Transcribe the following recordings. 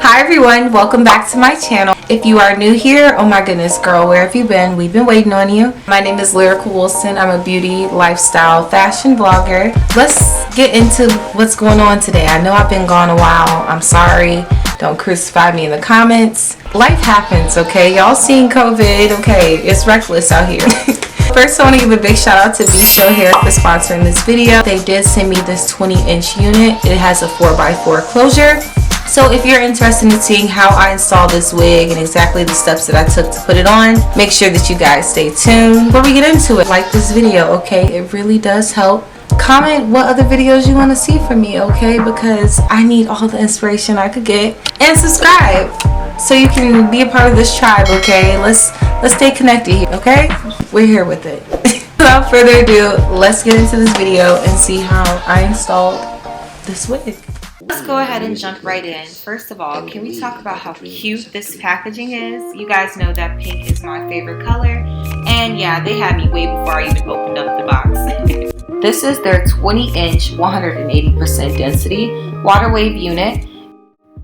Hi everyone, welcome back to my channel. If you are new here, oh my goodness girl, where have you been? We've been waiting on you. My name is Lyrical Wilson. I'm a beauty, lifestyle, fashion blogger. Let's get into what's going on today. I know I've been gone a while. I'm sorry. Don't crucify me in the comments. Life happens, okay? Y'all seen COVID, okay? It's reckless out here. First, I want to give a big shout out to VSHOW Hair for sponsoring this video. They did send me this 20-inch unit. It has a 4x4 closure. So if you're interested in seeing how I installed this wig and exactly the steps that I took to put it on, make sure that you guys stay tuned. Before we get into it, like this video, okay? It really does help. Comment what other videos you want to see from me, okay? Because I need all the inspiration I could get. And subscribe so you can be a part of this tribe, okay? Let's stay connected here, okay? We're here with it. Without further ado, let's get into this video and see how I installed this wig. Let's go ahead and jump right in. First of all, can we talk about how cute this packaging is? You guys know that pink is my favorite color. And yeah, they had me way before I even opened up the box. This is their 20-inch, 180% density water wave unit.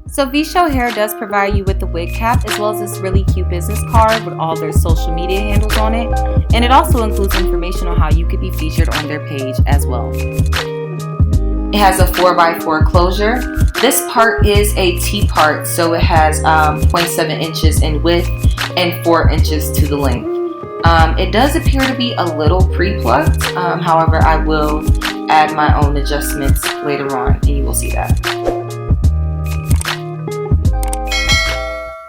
So VSHOW Hair does provide you with the wig cap as well as this really cute business card with all their social media handles on it. And it also includes information on how you could be featured on their page as well. It has a 4x4 closure. This part is a T part, so it has 0.7 inches in width and 4 inches to the length. It does appear to be a little pre-plucked. However, I will add my own adjustments later on and you will see that.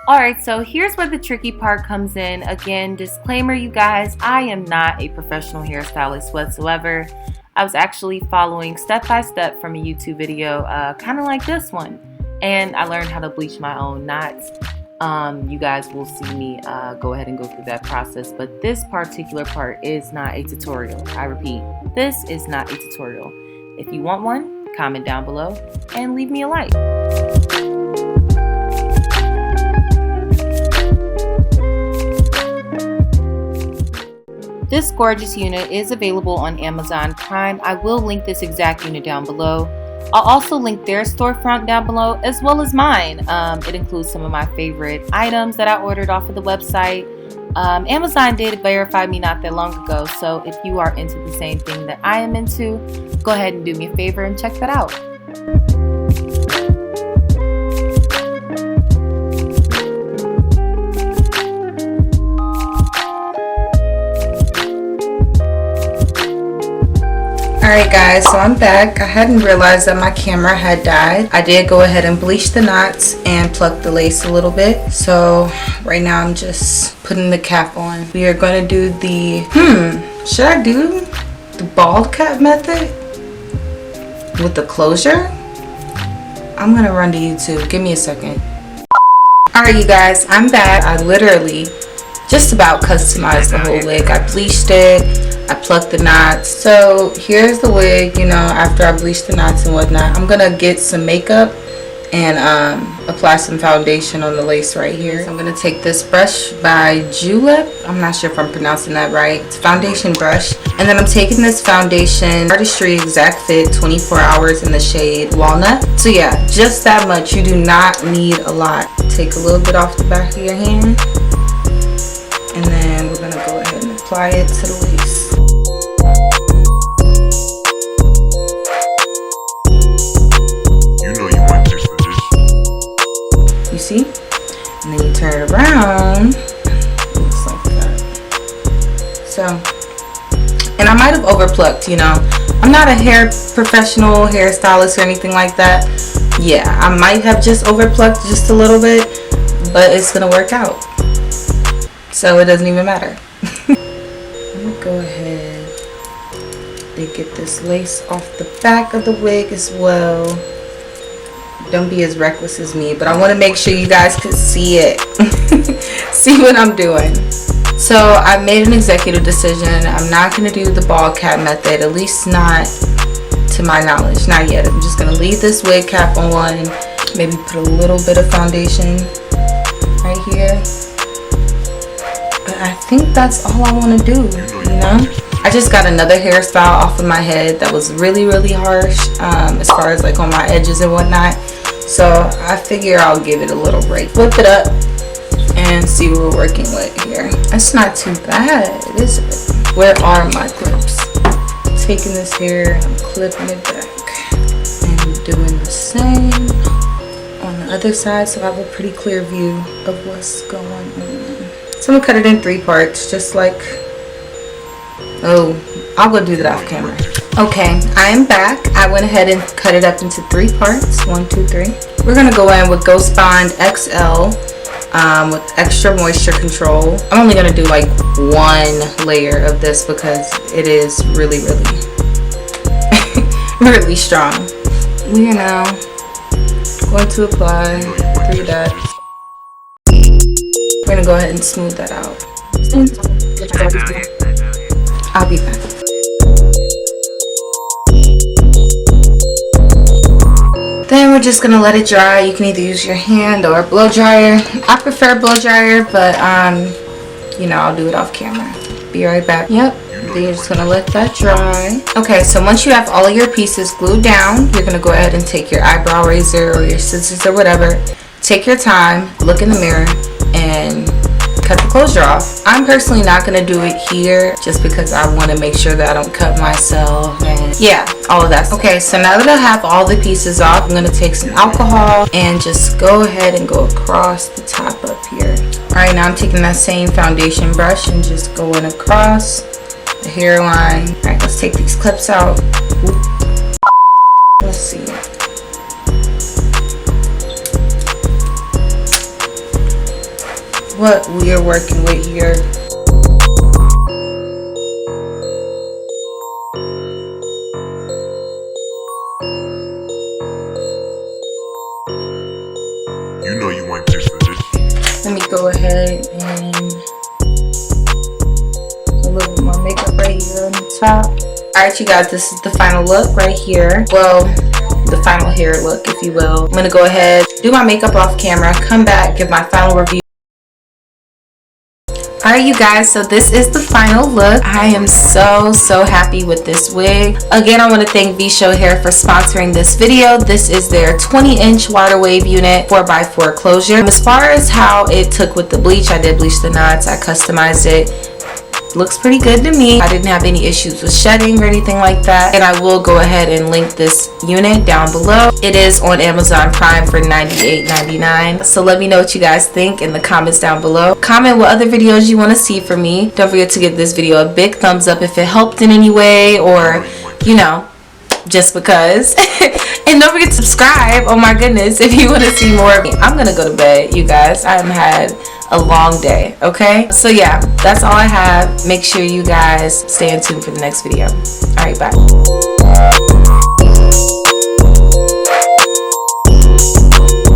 Alright, so here's where the tricky part comes in. Again, disclaimer you guys, I am not a professional hairstylist whatsoever. I was actually following step by step from a YouTube video, kind of like this one. And I learned how to bleach my own knots. You guys will see me go ahead and go through that process. But this particular part is not a tutorial. I repeat, this is not a tutorial. If you want one, comment down below and leave me a like. This gorgeous unit is available on Amazon Prime. I will link this exact unit down below. I'll also link their storefront down below as well as mine. It includes some of my favorite items that I ordered off of the website. Amazon did verify me not that long ago, so if you are into the same thing that I am into, go ahead and do me a favor and check that out. Alright guys, so I'm back. I hadn't realized that my camera had died. I did go ahead and bleach the knots and pluck the lace a little bit. So right now I'm just putting the cap on. We are going to do the, should I do the bald cap method with the closure? I'm going to run to YouTube. Give me a second. Alright you guys, I'm back. I literally just about customized the whole wig. I bleached it. I plucked the knots. So here's the wig, you know, after I bleached the knots and whatnot. I'm gonna get some makeup and apply some foundation on the lace right here. So I'm gonna take this brush by Julep. I'm not sure if I'm pronouncing that right. It's a foundation brush. And then I'm taking this foundation, Artistry Exact Fit 24 Hours in the shade Walnut. So yeah, just that much. You do not need a lot. Take a little bit off the back of your hand. And then we're gonna go ahead and apply it to the lace. You see? And then you turn it around. Looks like that. So, and I might have overplucked, you know. I'm not a hair professional hairstylist or anything like that. Yeah, I might have just overplucked just a little bit, but it's gonna work out. So it doesn't even matter. I'm gonna go ahead and get this lace off the back of the wig as well. Don't be as reckless as me, but I want to make sure you guys can see it. See what I'm doing. So I made an executive decision. I'm not going to do the bald cap method, at least not to my knowledge, not yet. I'm just going to leave this wig cap on, maybe put a little bit of foundation right here. But I think that's all I want to do, you know? I just got another hairstyle off of my head that was really harsh, as far as like on my edges and whatnot. So I figure I'll give it a little break. Flip it up and see what we're working with here. It's not too bad, is it? Where are my clips? Taking this hair and I'm clipping it back and doing the same on the other side, so I have a pretty clear view of what's going on. So I'm gonna cut it in 3 parts, just like, oh, I'll go do that off camera. Okay, I am back. I went ahead and cut it up into 3 parts. 1, 2, 3. We're gonna go in with Ghost Bond XL with extra moisture control. I'm only gonna do like 1 layer of this because it is really really strong. We are now going to apply 3 dots. We're gonna go ahead and smooth that out. I'll be back. Then we're just gonna let it dry. You can either use your hand or a blow dryer. I prefer blow dryer, but you know, I'll do it off camera. Be right back. Yep. Then you're just gonna let that dry. Okay, so once you have all of your pieces glued down, you're gonna go ahead and take your eyebrow razor or your scissors or whatever. Take your time, look in the mirror, and cut the closure off. I'm personally not gonna do it here just because I want to make sure that I don't cut myself and yeah, all of that. Okay, so now that I have all the pieces off, I'm gonna take some alcohol and just go ahead and go across the top up here. Alright, now I'm taking that same foundation brush and just going across the hairline. Alright, let's take these clips out. Let's see. What we are working with here. You know you want this for this. Let me go ahead and a little bit more makeup right here on the top. Alright, you guys, this is the final look right here. Well, the final hair look, if you will. I'm gonna go ahead, do my makeup off camera, come back, give my final review. Alright, you guys, so this is the final look. I am so happy with this wig. Again, I want to thank VSHOW Hair for sponsoring this video. This is their 20-inch water wave unit 4x4 closure. As far as how it took with the bleach, I did bleach the knots, I customized it. Looks pretty good to me. I didn't have any issues with shedding or anything like that. And I will go ahead and link this unit down below. It is on Amazon Prime for $98.99. So let me know what you guys think in the comments down below. Comment what other videos you want to see from me. Don't forget to give this video a big thumbs up if it helped in any way, or you know, just because. And don't forget to subscribe, oh my goodness, if you want to see more of me. I'm gonna go to bed, you guys. I haven't had a long day, okay? So yeah, that's all I have. Make sure you guys stay in tune for the next video. All right, bye.